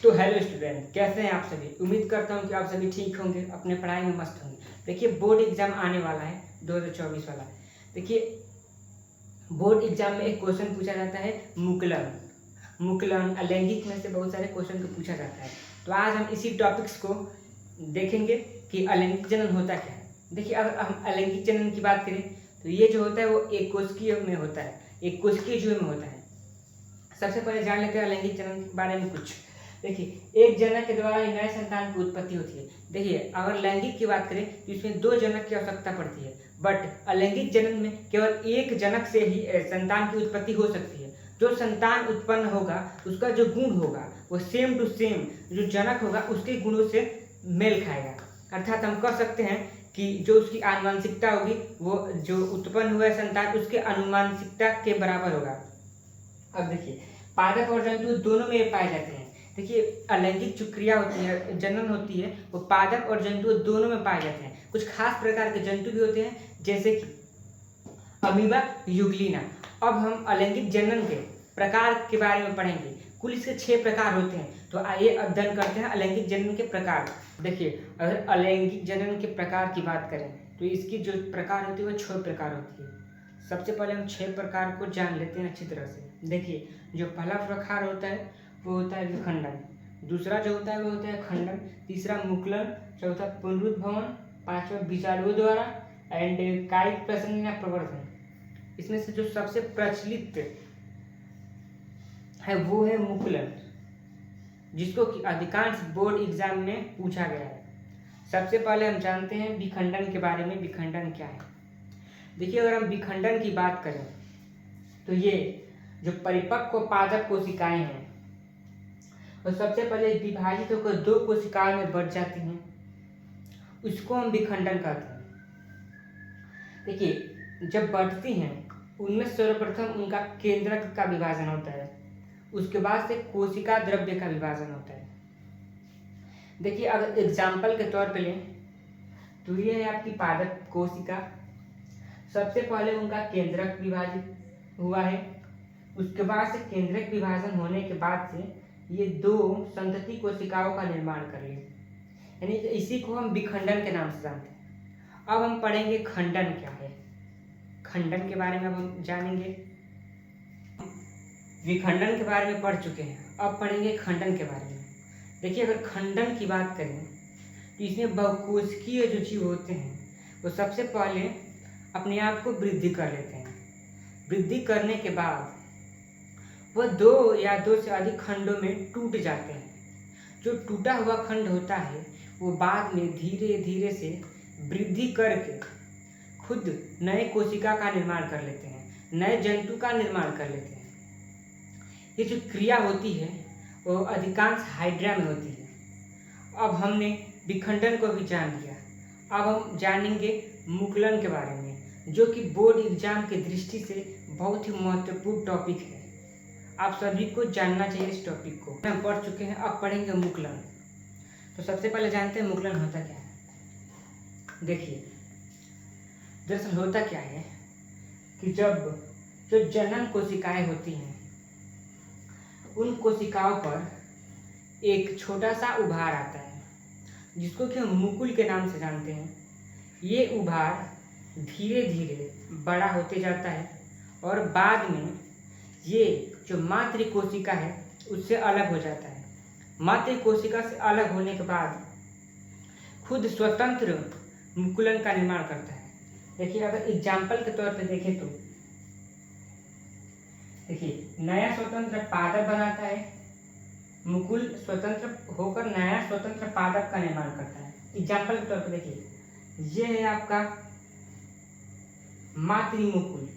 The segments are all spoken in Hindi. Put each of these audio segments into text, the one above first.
तो हेलो स्टूडेंट, कैसे हैं आप सभी। उम्मीद करता हूं कि आप सभी ठीक होंगे, अपने पढ़ाई में मस्त होंगे। देखिए बोर्ड एग्जाम आने वाला है 2024 वाला। देखिए बोर्ड एग्जाम में एक क्वेश्चन पूछा जाता है मुकलन मुकलन अलैंगिक में से बहुत सारे क्वेश्चन को पूछा जाता है। तो आज हम इसी टॉपिक्स को देखेंगे कि अलैंगिक जनन होता क्या है। देखिए अगर हम अलैंगिक जनन की बात करें तो ये जो होता है वो एक कोशिकीय में होता है, एक कोशिकीय जीव में होता है। सबसे पहले जान लेते हैं अलैंगिक जनन के बारे में कुछ। देखिए एक जनक के द्वारा ही नए संतान की उत्पत्ति होती है। देखिए अगर लैंगिक की बात करें तो इसमें 2 जनक की आवश्यकता पड़ती है, बट अलैंगिक जनन में केवल एक जनक से ही संतान की उत्पत्ति हो सकती है। जो संतान उत्पन्न होगा उसका जो गुण होगा वो सेम टू सेम जो जनक होगा उसके गुणों से मेल खाएगा। अर्थात हम कह सकते हैं कि जो उसकी आनुवंशिकता होगी वो जो उत्पन्न हुआ संतान उसके आनुवंशिकता के बराबर होगा। अब देखिए पादप और जंतु दोनों में ये पाए जाते हैं। देखिए अलैंगिक जो क्रिया होती है, जनन होती है, वो पादप और जंतु दोनों में पाए जाते हैं। कुछ खास प्रकार के जंतु भी होते हैं जैसे कि अमीबा, यूग्लिना। अब हम अलैंगिक जनन के प्रकार के बारे में पढ़ेंगे। कुल इसके 6 प्रकार होते हैं। तो आइए अध्ययन करते हैं अलैंगिक जनन के प्रकार। देखिए अगर अलैंगिक जनन के प्रकार की बात करें तो इसकी जो प्रकार होती है वो 6 प्रकार होती है। सबसे पहले हम 6 प्रकार को जान लेते हैं अच्छी तरह से। देखिए जो पहला प्रकार होता है वो होता है विखंडन, दूसरा जो होता है वो होता है खंडन, तीसरा मुकुलन, चौथा पुनरुद्भवन, पांचवा बीजाणुओं द्वारा एंड कायिक प्रसंग या प्रवर्धन। इसमें से जो सबसे प्रचलित है वो है मुकुलन, जिसको कि अधिकांश बोर्ड एग्जाम में पूछा गया है। सबसे पहले हम जानते हैं विखंडन के बारे में। विखंडन क्या है? देखिए अगर हम विखंडन की बात करें तो ये जो परिपक्व पादप कोशिकाएं हैं और सबसे पहले विभाजित होकर 2 कोशिकाओं में बढ़ जाती हैं, उसको हम विखंडन कहते हैं। देखिए जब बढ़ती हैं उनमें सर्वप्रथम उनका केंद्रक का विभाजन होता है, उसके बाद से कोशिका द्रव्य का विभाजन होता है। देखिए अगर एग्जाम्पल के तौर पे लें तो ये है आपकी पादप कोशिका। सबसे पहले उनका केंद्रक विभाजित हुआ है, उसके बाद से केंद्रक विभाजन होने के बाद से ये 2 संतति कोशिकाओं का निर्माण कर लिए, यानी इसी को हम विखंडन के नाम से जानते हैं। अब हम पढ़ेंगे खंडन क्या है। खंडन के बारे में अब हम जानेंगे। विखंडन के बारे में पढ़ चुके हैं, अब पढ़ेंगे खंडन के बारे में। देखिए अगर खंडन की बात करें तो इसमें बहुकोशिकीय जो जीव होते हैं वो सबसे पहले अपने आप को वृद्धि कर लेते हैं। वृद्धि करने के बाद वह 2 या 2 से अधिक खंडों में टूट जाते हैं। जो टूटा हुआ खंड होता है वो बाद में धीरे धीरे से वृद्धि करके खुद नए कोशिका का निर्माण कर लेते हैं, नए जंतु का निर्माण कर लेते हैं। ये जो क्रिया होती है वो अधिकांश हाइड्रा में होती है। अब हमने विखंडन को भी जान लिया, अब हम जानेंगे मुकुलन के बारे में, जो कि बोर्ड एग्जाम की दृष्टि से बहुत ही महत्वपूर्ण टॉपिक है। आप सभी को जानना चाहिए इस टॉपिक को। हम पढ़ चुके हैं, अब पढ़ेंगे मुकुलन। तो सबसे पहले जानते हैं मुकुलन होता क्या है। देखिए दरअसल होता क्या है कि जब जो जनन कोशिकाएं होती हैं उन कोशिकाओं पर एक छोटा सा उभार आता है जिसको कि हम मुकुल के नाम से जानते हैं। ये उभार धीरे धीरे बड़ा होते जाता है और बाद में ये जो मातृ कोशिका है उससे अलग हो जाता है। मातृ कोशिका से अलग होने के बाद खुद स्वतंत्र मुकुलन का निर्माण करता है। देखिए अगर एग्जाम्पल के तौर पे देखें तो देखिए नया स्वतंत्र पादप बनाता है, मुकुल स्वतंत्र होकर नया स्वतंत्र पादप का निर्माण करता है। एग्जाम्पल के तौर पे देखिए ये है आपका मातृमुकुल।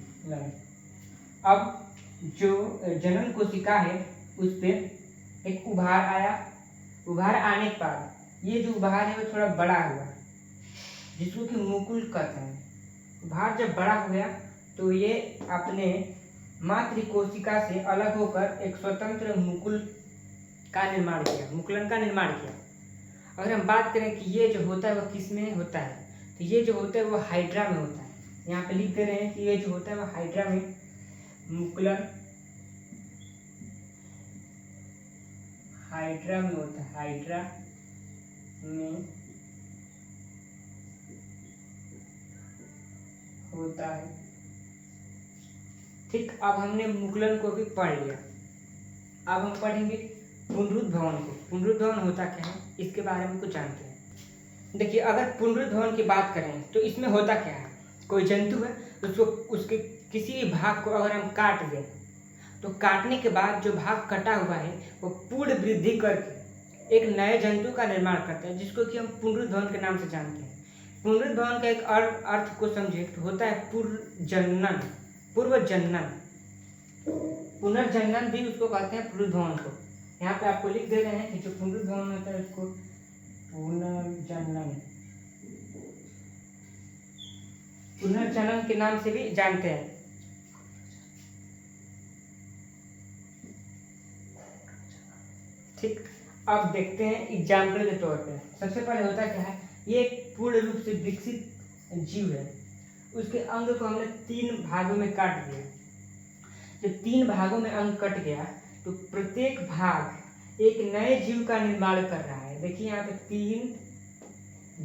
अब जो जनन कोशिका है उस पर एक उभार आया, उभार आने के बाद ये जो उभार है वो थोड़ा बड़ा हुआ जिसको कि मुकुल कहते हैं। उभार जब बड़ा हो गया तो ये अपने मातृ कोशिका से अलग होकर एक स्वतंत्र मुकुल का निर्माण किया, मुकुलन का निर्माण किया। अगर हम बात करें कि ये जो होता है वो किस में होता है तो ये जो होता है वो हाइड्रा में होता है। यहाँ पे लिख दे रहे हैं कि ये जो होता है वो हाइड्रा में मुकुलन हाइड्रा में होता है, हाइड्रा में होता है। ठीक, अब हमने मुकुलन को भी पढ़ लिया। अब हम पढ़ेंगे पुनरुद्भवन को। पुनरुद्भवन होता क्या है, इसके बारे में कुछ जानते हैं। देखिए, अगर पुनरुद्भवन की बात करें तो इसमें होता क्या है, कोई जंतु है तो उसको उसके किसी भी भाग को अगर हम काट दें तो काटने के बाद जो भाग कटा हुआ है वो पूर्ण वृद्धि करके एक नए जंतु का निर्माण करता है, जिसको कि हम पुनरुद्भवन के नाम से जानते हैं। पुनरुद्भवन का एक अर्थ को समझे तो होता है पुनर्जनन, पूर्वजनन, पुनर्जनन भी उसको कहते हैं पुनरुद्भवन को। यहाँ पे आपको लिख दे रहे हैं कि जो पुनरुद्भवन होता है उसको पुनर्जनन, पुनर्जनन के नाम से भी जानते हैं। ठीक, अब देखते हैं एग्जाम्पल के तौर पे। सबसे पहले होता क्या है, ये एक पूर्ण रूप से विकसित जीव है, उसके अंग को हमने 3 भागों में काट दिया। जब 3 भागों में अंग कट गया तो प्रत्येक भाग एक नए जीव का निर्माण कर रहा है। देखिए यहाँ पे 3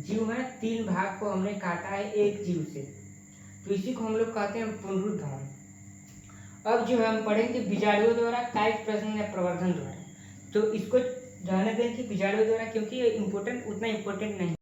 जीव है, 3 भाग को हमने काटा है एक जीव से, तो इसी को हम लोग कहते हैं पुनरुद्भवन। अब जो हम पढ़ेंगे बीजाणुओं द्वारा कायिक प्रजनन या प्रवर्धन द्वारा, तो इसको जाने दें कि बीजाणुओं द्वारा, क्योंकि ये इम्पोर्टेंट, उतना इम्पोर्टेंट नहीं।